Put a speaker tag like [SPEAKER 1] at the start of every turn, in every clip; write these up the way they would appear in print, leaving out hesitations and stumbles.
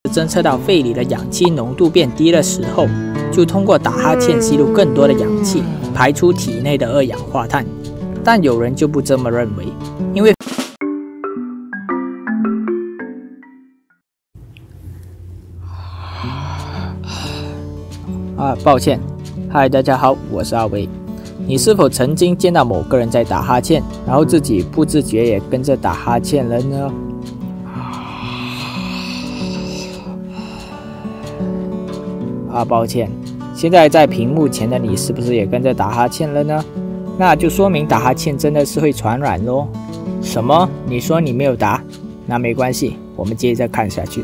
[SPEAKER 1] 侦测到肺里的氧气浓度变低的时候，就通过打哈欠吸入更多的氧气，排出体内的二氧化碳。但有人就不这么认为，因为抱歉，嗨，大家好，我是阿维。你是否曾经见到某个人在打哈欠，然后自己不自觉也跟着打哈欠了呢？抱歉，现在在屏幕前的你是不是也跟着打哈欠了呢？那就说明打哈欠真的是会传染咯。什么？你说你没有打？那没关系，我们接着看下去。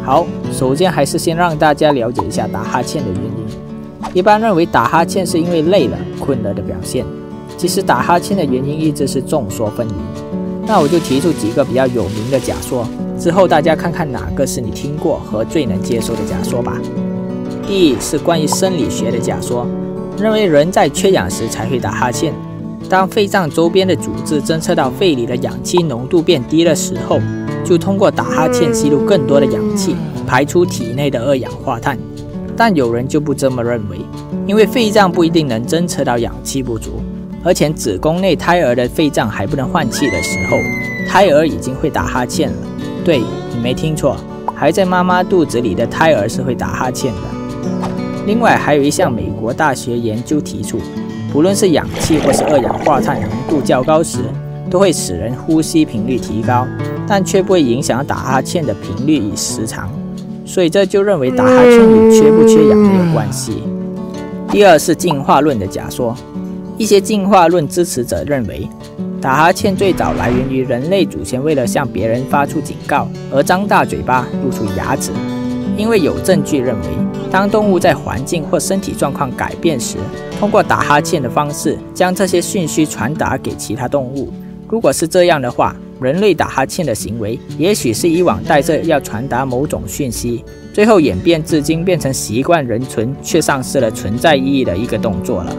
[SPEAKER 1] 好，首先还是先让大家了解一下打哈欠的原因。一般认为打哈欠是因为累了、困了的表现，其实打哈欠的原因一直是众说纷纭。那我就提出几个比较有名的假说，之后大家看看哪个是你听过和最能接受的假说吧。第一是关于生理学的假说，认为人在缺氧时才会打哈欠。当肺脏周边的组织侦测到肺里的氧气浓度变低的时候，就通过打哈欠吸入更多的氧气，排出体内的二氧化碳。但有人就不这么认为，因为肺脏不一定能侦测到氧气不足，而且子宫内胎儿的肺脏还不能换气的时候，胎儿已经会打哈欠了。对，你没听错，还在妈妈肚子里的胎儿是会打哈欠的。另外还有一项美国大学研究提出，不论是氧气或是二氧化碳浓度较高时，都会使人呼吸频率提高，但却不会影响打哈欠的频率与时长，所以这就认为打哈欠与缺不缺氧没有关系。第二是进化论的假说，一些进化论支持者认为，打哈欠最早来源于人类祖先为了向别人发出警告而张大嘴巴露出牙齿，因为有证据认为，当动物在环境或身体状况改变时，通过打哈欠的方式将这些讯息传达给其他动物。如果是这样的话，人类打哈欠的行为也许是以往带着要传达某种讯息，最后演变至今变成习惯人存却丧失了存在意义的一个动作了。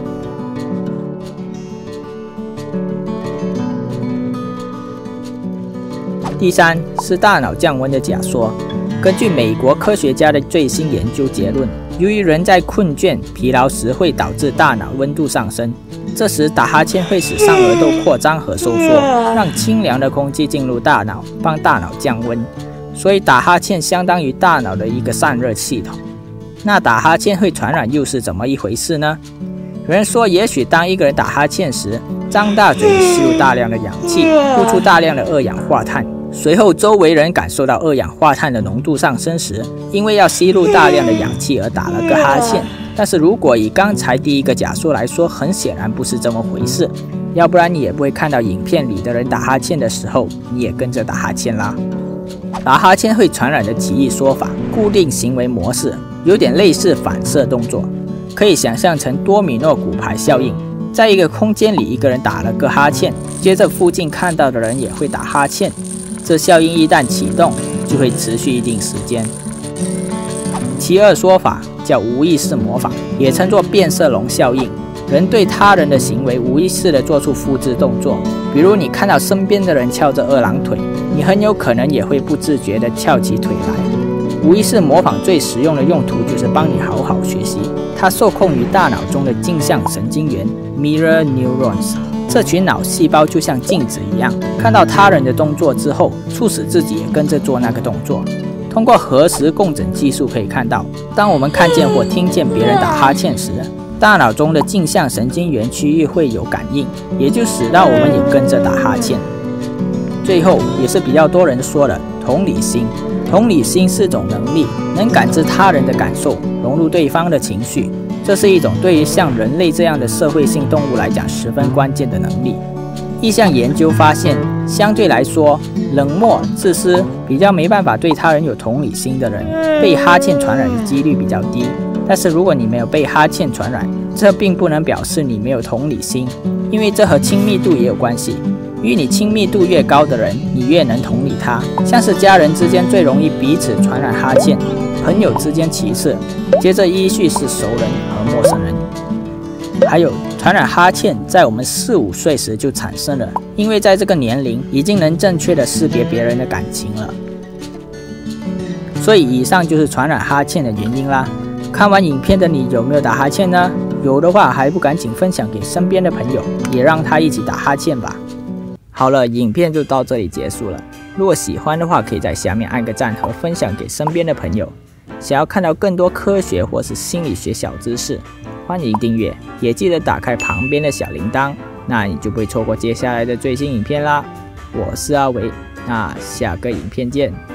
[SPEAKER 1] 第三是大脑降温的假说。根据美国科学家的最新研究结论，由于人在困倦、疲劳时会导致大脑温度上升，这时打哈欠会使上颚窦扩张和收缩，让清凉的空气进入大脑，帮大脑降温。所以打哈欠相当于大脑的一个散热系统。那打哈欠会传染又是怎么一回事呢？有人说，也许当一个人打哈欠时，张大嘴吸入大量的氧气，呼出大量的二氧化碳，随后周围人感受到二氧化碳的浓度上升时，因为要吸入大量的氧气而打了个哈欠。但是如果以刚才第一个假说来说，很显然不是这么回事，要不然你也不会看到影片里的人打哈欠的时候，你也跟着打哈欠啦。打哈欠会传染的其一说法，固定行为模式，有点类似反射动作，可以想象成多米诺骨牌效应。在一个空间里，一个人打了个哈欠，接着附近看到的人也会打哈欠，这效应一旦启动，就会持续一定时间。其二说法叫无意识模仿，也称作变色龙效应。人对他人的行为无意识地做出复制动作，比如你看到身边的人翘着二郎腿，你很有可能也会不自觉地翘起腿来。无意识模仿最实用的用途就是帮你好好学习，它受控于大脑中的镜像神经元 Mirror Neurons。这群脑细胞就像镜子一样，看到他人的动作之后，促使自己也跟着做那个动作。通过核磁共振技术可以看到，当我们看见或听见别人打哈欠时，大脑中的镜像神经元区域会有感应，也就使到我们也跟着打哈欠。最后也是比较多人说的同理心。同理心是种能力，能感知他人的感受，融入对方的情绪。这是一种对于像人类这样的社会性动物来讲十分关键的能力。一项研究发现，相对来说，冷漠、自私、比较没办法对他人有同理心的人，被哈欠传染的几率比较低。但是如果你没有被哈欠传染，这并不能表示你没有同理心，因为这和亲密度也有关系。与你亲密度越高的人，你越能同理他。像是家人之间最容易彼此传染哈欠，朋友之间其次，接着依序是熟人和陌生人。还有传染哈欠在我们4、5岁时就产生了，因为在这个年龄已经能正确的识别别人的感情了。所以以上就是传染哈欠的原因啦。看完影片的你有没有打哈欠呢？有的话还不赶紧分享给身边的朋友，也让他一起打哈欠吧。好了，影片就到这里结束了。如果喜欢的话，可以在下面按个赞和分享给身边的朋友。想要看到更多科学或是心理学小知识，欢迎订阅，也记得打开旁边的小铃铛，那你就不会错过接下来的最新影片啦。我是阿维，那下个影片见。